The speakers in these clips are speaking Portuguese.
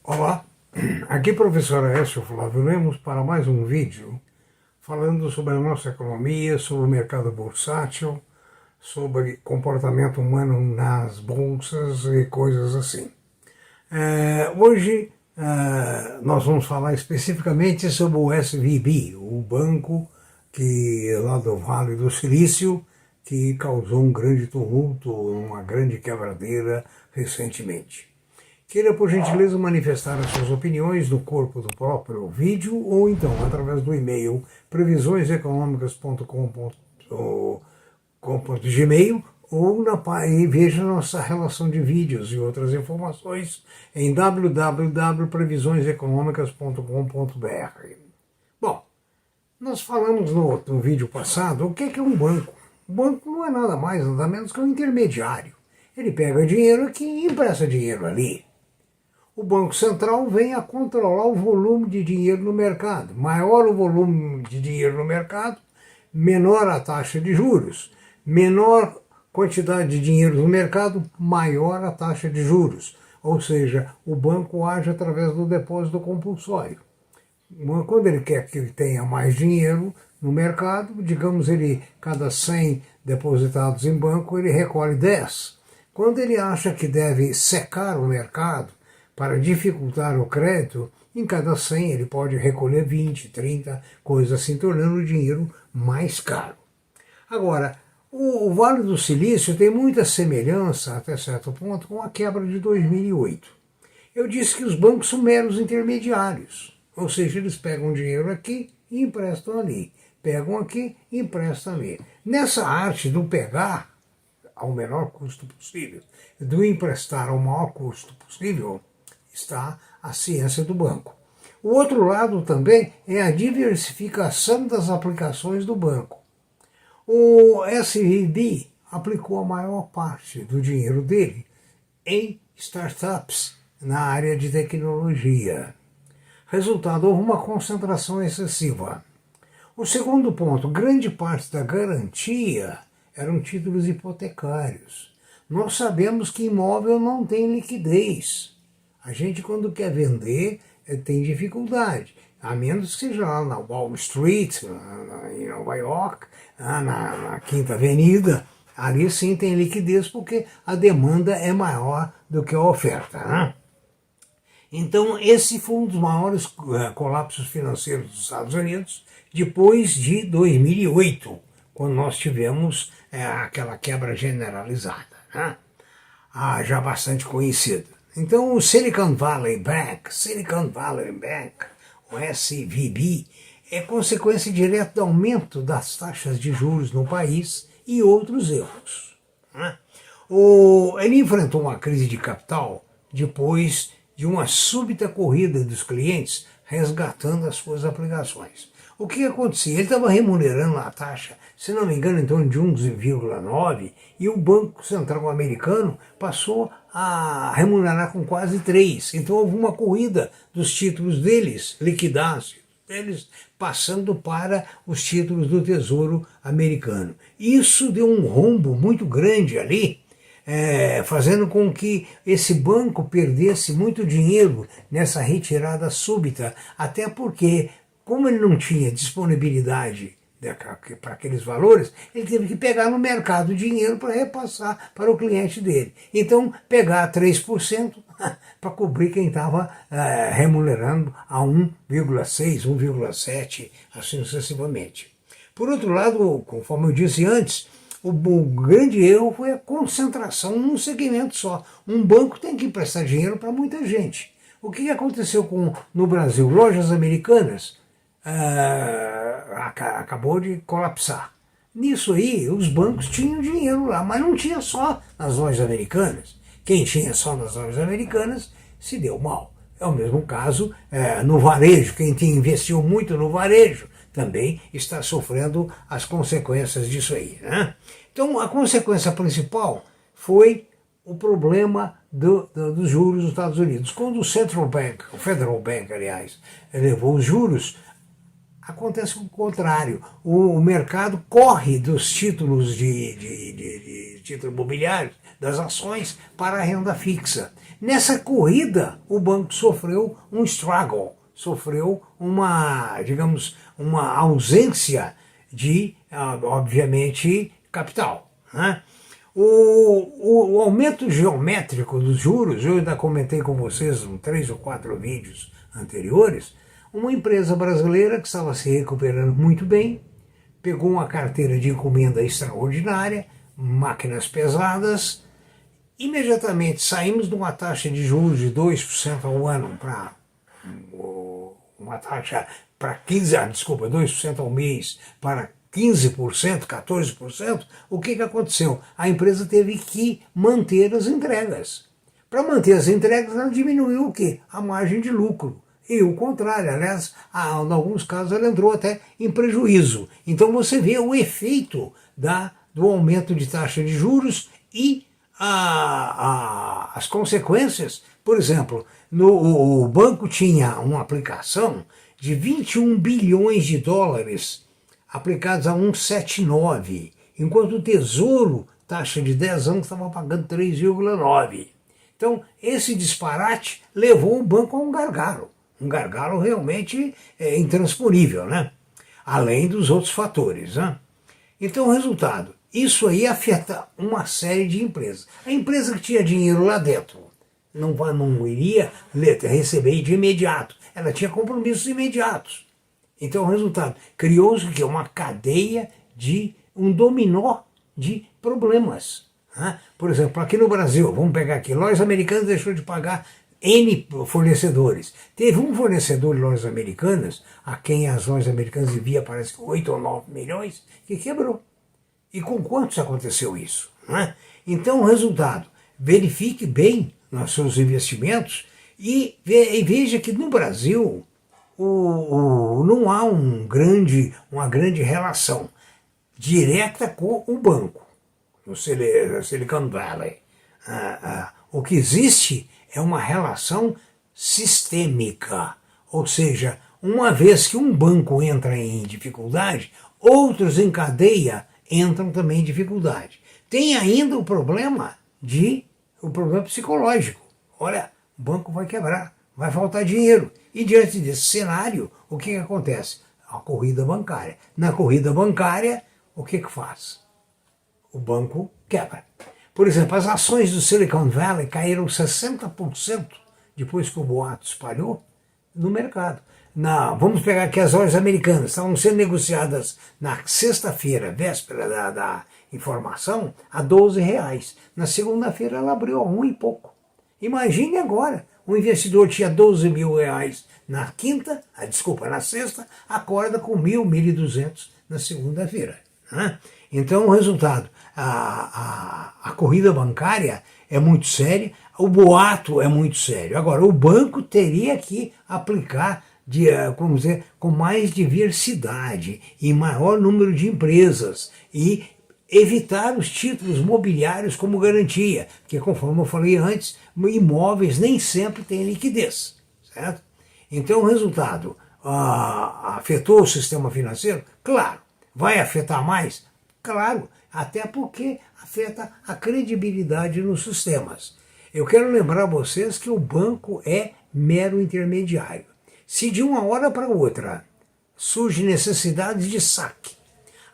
Olá, aqui é professor Aécio Flávio Lemos para mais um vídeo falando sobre a nossa economia, sobre o mercado bursátil, sobre comportamento humano nas bolsas e coisas assim. Hoje nós vamos falar especificamente sobre o SVB, o banco que lá do Vale do Silício, que causou um grande tumulto, uma grande quebradeira recentemente. Queira, por gentileza, manifestar as suas opiniões no corpo do próprio vídeo ou então através do e-mail previsioneseconômicas.com.gmail ou e veja nossa relação de vídeos e outras informações em www.previsioneseconômicas.com.br. Bom, nós falamos no vídeo passado o que é um banco. O banco não é nada mais, nada menos que um intermediário. Ele pega dinheiro aqui e empresta dinheiro ali. O Banco Central vem a controlar o volume de dinheiro no mercado. Maior o volume de dinheiro no mercado, menor a taxa de juros. Menor quantidade de dinheiro no mercado, maior a taxa de juros. Ou seja, o banco age através do depósito compulsório. Quando ele quer que tenha mais dinheiro no mercado, digamos, cada 100 depositados em banco, ele recolhe 10. Quando ele acha que deve secar o mercado, para dificultar o crédito, em cada 100 ele pode recolher 20, 30, coisas assim, tornando o dinheiro mais caro. Agora, o Vale do Silício tem muita semelhança, até certo ponto, com a quebra de 2008. Eu disse que os bancos são meros intermediários, ou seja, eles pegam dinheiro aqui e emprestam ali. Pegam aqui e emprestam ali. Nessa arte do pegar ao menor custo possível, do emprestar ao maior custo possível, está a ciência do banco. O outro lado também é a diversificação das aplicações do banco. O SVB aplicou a maior parte do dinheiro dele em startups na área de tecnologia. Resultado, houve uma concentração excessiva. O segundo ponto, grande parte da garantia eram títulos hipotecários. Nós sabemos que imóvel não tem liquidez. A gente, quando quer vender, tem dificuldade, a menos que seja lá na Wall Street, em Nova York, na Quinta Avenida, ali sim tem liquidez porque a demanda é maior do que a oferta. Né? Então, esse foi um dos maiores colapsos financeiros dos Estados Unidos depois de 2008, quando nós tivemos aquela quebra generalizada, né? Já bastante conhecida. Então, o Silicon Valley Bank, o SVB, é consequência direta do aumento das taxas de juros no país e outros erros. Né? Ele enfrentou uma crise de capital depois de uma súbita corrida dos clientes resgatando as suas aplicações. O que acontecia? Ele estava remunerando a taxa, se não me engano, em torno de 1,9, e o Banco Central americano passou a remunerar com quase 3. Então houve uma corrida dos títulos deles, liquidados, deles passando para os títulos do Tesouro americano. Isso deu um rombo muito grande ali, fazendo com que esse banco perdesse muito dinheiro nessa retirada súbita, até porque, como ele não tinha disponibilidade para aqueles valores, ele teve que pegar no mercado dinheiro para repassar para o cliente dele. Então, pegar 3% para cobrir quem estava remunerando a 1,6, 1,7, assim sucessivamente. Por outro lado, conforme eu disse antes, o grande erro foi a concentração num segmento só. Um banco tem que emprestar dinheiro para muita gente. O que aconteceu no Brasil? Lojas Americanas acabou de colapsar. Nisso aí, os bancos tinham dinheiro lá, mas não tinha só nas lojas americanas. Quem tinha só nas lojas americanas se deu mal. É o mesmo caso no varejo. Quem investiu muito no varejo também está sofrendo as consequências disso aí. Né? Então, a consequência principal foi o problema dos juros dos Estados Unidos. Quando o Federal Bank, aliás, elevou os juros, acontece o contrário. O mercado corre dos títulos de títulos imobiliários, das ações para a renda fixa. Nessa corrida, o banco sofreu um struggle, sofreu digamos, uma ausência de, obviamente, capital, né? O aumento geométrico dos juros, eu ainda comentei com vocês em 3 ou 4 vídeos anteriores, uma empresa brasileira que estava se recuperando muito bem, pegou uma carteira de encomenda extraordinária, máquinas pesadas, imediatamente saímos de uma taxa de juros de 2% ao ano para uma taxa para 2% ao mês para 15%, 14%, o que aconteceu? A empresa teve que manter as entregas. Para manter as entregas, ela diminuiu o quê? A margem de lucro. E o contrário, aliás, em alguns casos ela entrou até em prejuízo. Então você vê o efeito do aumento de taxa de juros e as consequências. Por exemplo, o banco tinha uma aplicação de 21 bilhões de dólares aplicados a 1,79, enquanto o Tesouro, taxa de 10 anos, estava pagando 3,9. Então, esse disparate levou o banco a um gargalo realmente intransponível, né? Além dos outros fatores, né? Então, o resultado, isso aí afeta uma série de empresas. A empresa que tinha dinheiro lá dentro não iria receber de imediato, ela tinha compromissos imediatos. Então, o resultado, criou-se uma cadeia um dominó de problemas. Né? Por exemplo, aqui no Brasil, vamos pegar aqui, Lojas Americanas deixou de pagar N fornecedores. Teve um fornecedor de Lojas Americanas, a quem as Lojas Americanas devia, parece que 8 ou 9 milhões, que quebrou. E com quantos aconteceu isso? Né? Então, o resultado, verifique bem nos seus investimentos e veja que no Brasil não há uma grande relação direta com o banco, no Silicon Valley. O que existe é uma relação sistêmica, ou seja, uma vez que um banco entra em dificuldade, outros em cadeia entram também em dificuldade. Tem ainda o problema psicológico. Olha, o banco vai quebrar, vai faltar dinheiro. E diante desse cenário, o que acontece? A corrida bancária. Na corrida bancária, o que faz? O banco quebra. Por exemplo, as ações do Silicon Valley caíram 60% depois que o boato espalhou no mercado. Vamos pegar aqui as Lojas Americanas, estavam sendo negociadas na sexta-feira, véspera da informação, a R$12. Na segunda-feira ela abriu a 1 e pouco. Imagine agora, o investidor tinha R$12 mil na sexta, acorda com 1.000, 1.200 na segunda-feira. Né? Então, o resultado, a corrida bancária é muito séria, o boato é muito sério. Agora, o banco teria que aplicar, vamos dizer, com mais diversidade e maior número de empresas e evitar os títulos mobiliários como garantia, porque, conforme eu falei antes, imóveis nem sempre têm liquidez, certo? Então, o resultado, afetou o sistema financeiro? Claro. Vai afetar mais? Claro, até porque afeta a credibilidade nos sistemas. Eu quero lembrar a vocês que o banco é mero intermediário. Se de uma hora para outra surge necessidade de saque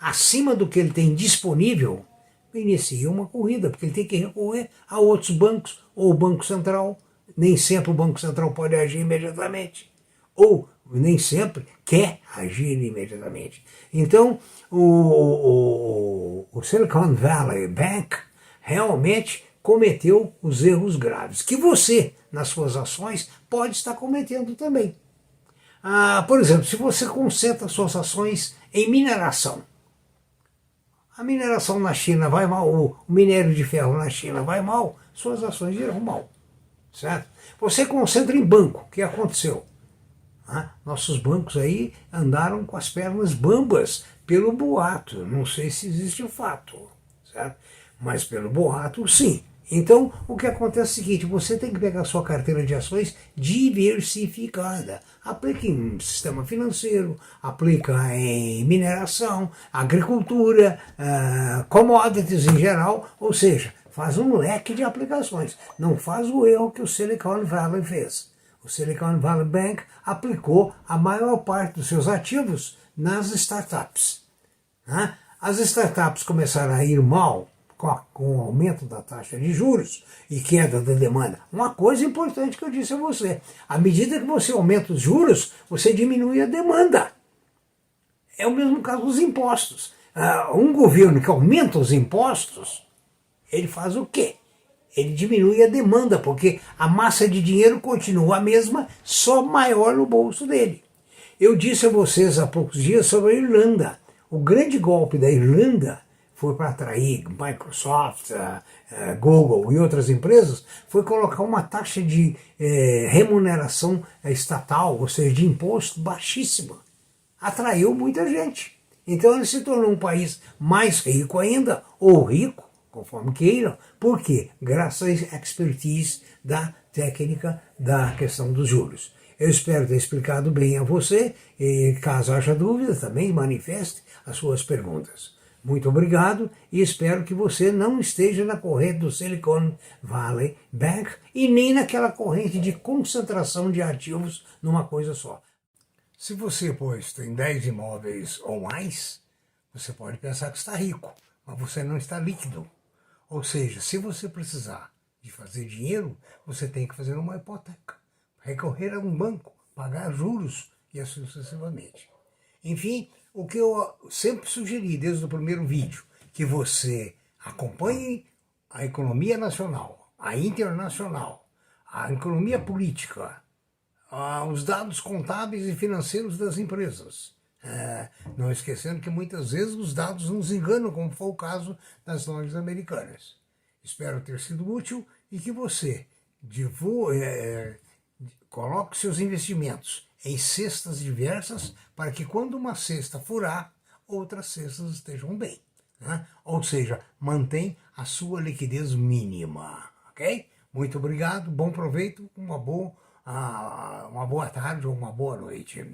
acima do que ele tem disponível, inicia uma corrida, porque ele tem que recorrer a outros bancos, ou o Banco Central. Nem sempre o Banco Central pode agir imediatamente, ou nem sempre quer agir imediatamente. Então, o Silicon Valley Bank realmente cometeu os erros graves, que você, nas suas ações, pode estar cometendo também. Por exemplo, se você concentra suas ações em mineração, a mineração na China vai mal, o minério de ferro na China vai mal, suas ações irão mal, certo? Você concentra em banco, o que aconteceu? Nossos bancos aí andaram com as pernas bambas pelo boato, não sei se existe o fato, certo? Mas pelo boato, sim. Então, o que acontece é o seguinte, você tem que pegar a sua carteira de ações diversificada. Aplica em sistema financeiro, aplica em mineração, agricultura, commodities em geral, ou seja, faz um leque de aplicações. Não faz o erro que o Silicon Valley fez. O Silicon Valley Bank aplicou a maior parte dos seus ativos nas startups. As startups começaram a ir mal com o aumento da taxa de juros e queda da demanda. Uma coisa importante que eu disse a você, à medida que você aumenta os juros, você diminui a demanda. É o mesmo caso dos impostos. Um governo que aumenta os impostos, ele faz o quê? Ele diminui a demanda, porque a massa de dinheiro continua a mesma, só maior no bolso dele. Eu disse a vocês há poucos dias sobre a Irlanda. O grande golpe da Irlanda foi para atrair Microsoft, Google e outras empresas, foi colocar uma taxa de remuneração estatal, ou seja, de imposto baixíssima. Atraiu muita gente. Então ele se tornou um país mais rico ainda, ou rico, conforme queiram. Por quê? Graças à expertise da técnica da questão dos juros. Eu espero ter explicado bem a você, e caso haja dúvida, também manifeste as suas perguntas. Muito obrigado e espero que você não esteja na corrente do Silicon Valley Bank e nem naquela corrente de concentração de ativos numa coisa só. Se você, pois, tem 10 imóveis ou mais, você pode pensar que está rico, mas você não está líquido. Ou seja, se você precisar de fazer dinheiro, você tem que fazer uma hipoteca, recorrer a um banco, pagar juros e assim sucessivamente. Enfim, o que eu sempre sugeri desde o primeiro vídeo, que você acompanhe a economia nacional, a internacional, a economia política, os dados contábeis e financeiros das empresas. Não esquecendo que muitas vezes os dados nos enganam, como foi o caso das lojas americanas. Espero ter sido útil e que você coloque seus investimentos em cestas diversas para que quando uma cesta furar, outras cestas estejam bem. Ou seja, mantém a sua liquidez mínima. Ok? Muito obrigado, bom proveito, uma boa tarde ou uma boa noite.